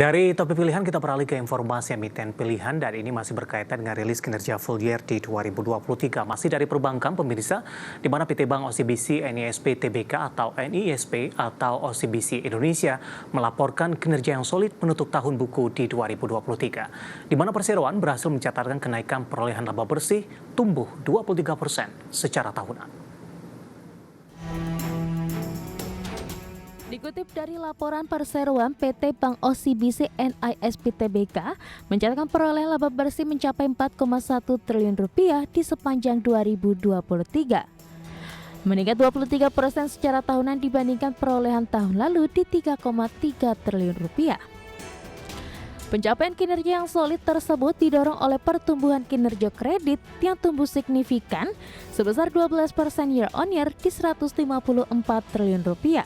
Dari topik pilihan kita beralih ke informasi emiten pilihan dan ini masih berkaitan dengan rilis kinerja full year di 2023. Masih dari perbankan pemirsa, di mana PT Bank OCBC NISP Tbk atau NISP atau OCBC Indonesia melaporkan kinerja yang solid menutup tahun buku di 2023. Di mana perseroan berhasil mencatatkan kenaikan perolehan laba bersih tumbuh 23% secara tahunan. Dikutip dari laporan perseroan PT Bank OCBC NISP Tbk, mencatatkan perolehan laba bersih mencapai 4,1 triliun rupiah di sepanjang 2023. Meningkat 23% secara tahunan dibandingkan perolehan tahun lalu di 3,3 triliun rupiah. Pencapaian kinerja yang solid tersebut didorong oleh pertumbuhan kinerja kredit yang tumbuh signifikan sebesar 12% year on year di 154 triliun rupiah.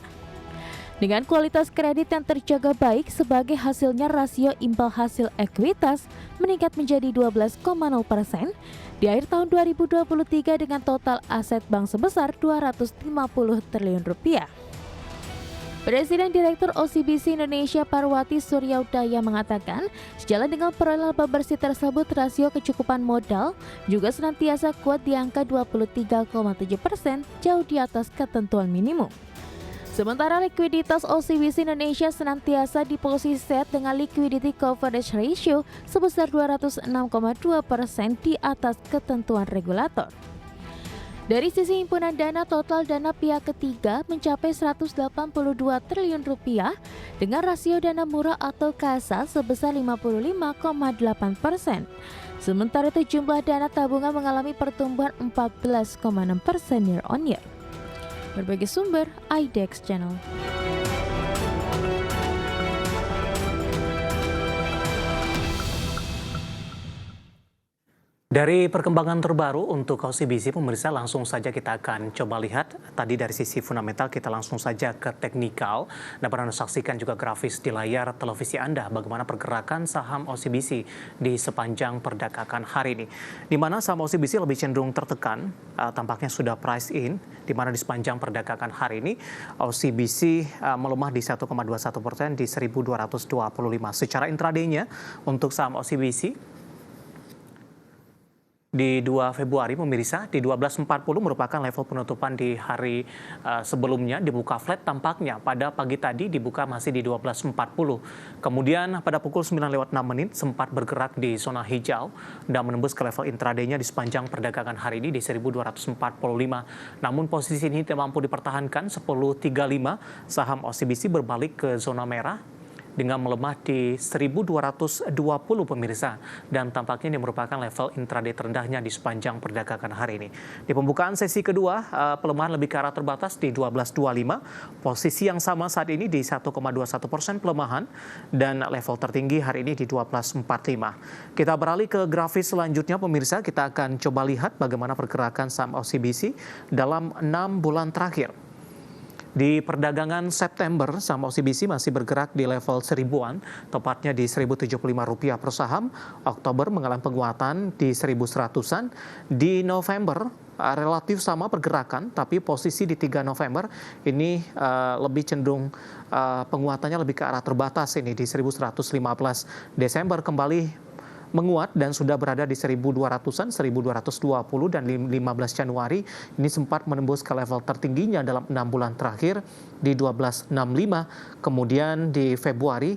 Dengan kualitas kredit yang terjaga baik sebagai hasilnya rasio imbal hasil ekuitas meningkat menjadi 12,0% di akhir tahun 2023 dengan total aset bank sebesar 250 triliun rupiah. Presiden Direktur OCBC Indonesia Parwati Suryaudaya mengatakan, sejalan dengan perolehan laba bersih tersebut, rasio kecukupan modal juga senantiasa kuat di angka 23,7%, jauh di atas ketentuan minimum. Sementara likuiditas OCBC Indonesia senantiasa di posisi sehat dengan liquidity coverage ratio sebesar 206,2% di atas ketentuan regulator. Dari sisi himpunan dana, total dana pihak ketiga mencapai 182 triliun rupiah dengan rasio dana murah atau kasa sebesar 55,8%. Sementara itu jumlah dana tabungan mengalami pertumbuhan 14,6% year on year. Berbagai sumber, IDEX Channel. Dari perkembangan terbaru untuk OCBC, pemirsa, langsung saja kita akan coba lihat. Tadi dari sisi fundamental kita langsung saja ke teknikal. Dapat Anda saksikan juga grafis di layar televisi Anda bagaimana pergerakan saham OCBC di sepanjang perdagangan hari ini. Di mana saham OCBC lebih cenderung tertekan, tampaknya sudah price in, di mana di sepanjang perdagangan hari ini OCBC melemah di 1,21% di 1.225. Secara intraday-nya untuk saham OCBC di 2 Februari, pemirsa, di 12.40 merupakan level penutupan di hari sebelumnya, dibuka flat tampaknya. Pada pagi tadi dibuka masih di 12.40. Kemudian pada pukul 9:06 sempat bergerak di zona hijau dan menembus ke level intraday-nya di sepanjang perdagangan hari ini di 1.245. Namun posisi ini tidak mampu dipertahankan. 10.35 saham OCBC berbalik ke zona merah dengan melemah di 1.220, pemirsa, dan tampaknya ini merupakan level intraday terendahnya di sepanjang perdagangan hari ini. Di pembukaan sesi kedua, pelemahan lebih ke arah terbatas di 12.25, posisi yang sama saat ini di 1,21% pelemahan, dan level tertinggi hari ini di 12.45. Kita beralih ke grafis selanjutnya, pemirsa, kita akan coba lihat bagaimana pergerakan saham OCBC dalam 6 bulan terakhir. Di perdagangan September, saham OCBC masih bergerak di level 1000-an, tepatnya di Rp1.075 per saham. Oktober mengalami penguatan di 1.100-an. Di November, relatif sama pergerakan, tapi posisi di 3 November ini lebih cenderung penguatannya lebih ke arah terbatas ini di 1.115. Desember kembali menguat dan sudah berada di 1.200-an, 1.220, dan 15 Januari ini sempat menembus ke level tertingginya dalam 6 bulan terakhir di 12.65. Kemudian di Februari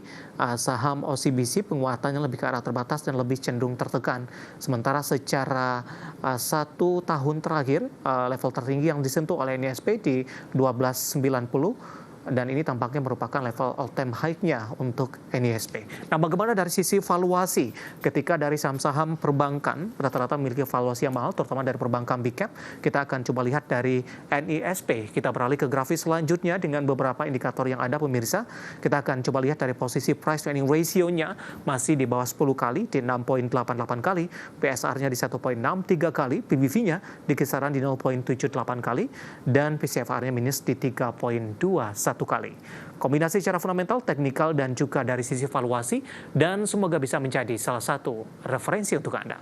saham OCBC penguatannya lebih ke arah terbatas dan lebih cenderung tertekan. Sementara secara 1 tahun terakhir level tertinggi yang disentuh oleh NISP di 12.90. Dan ini tampaknya merupakan level all-time high-nya untuk NISP. Nah, bagaimana dari sisi valuasi? Ketika dari saham-saham perbankan rata-rata memiliki valuasi yang mahal, terutama dari perbankan big cap, kita akan coba lihat dari NISP. Kita beralih ke grafis selanjutnya dengan beberapa indikator yang ada, pemirsa. Kita akan coba lihat dari posisi price earning ratio-nya masih di bawah 10 kali, di 6,88 kali, PSR-nya di 1,63 kali, PBV-nya di kisaran di 0,78 kali, dan PCFR-nya minus di 3,21 kali. Kombinasi secara fundamental, teknikal, dan juga dari sisi valuasi, dan semoga bisa menjadi salah satu referensi untuk Anda.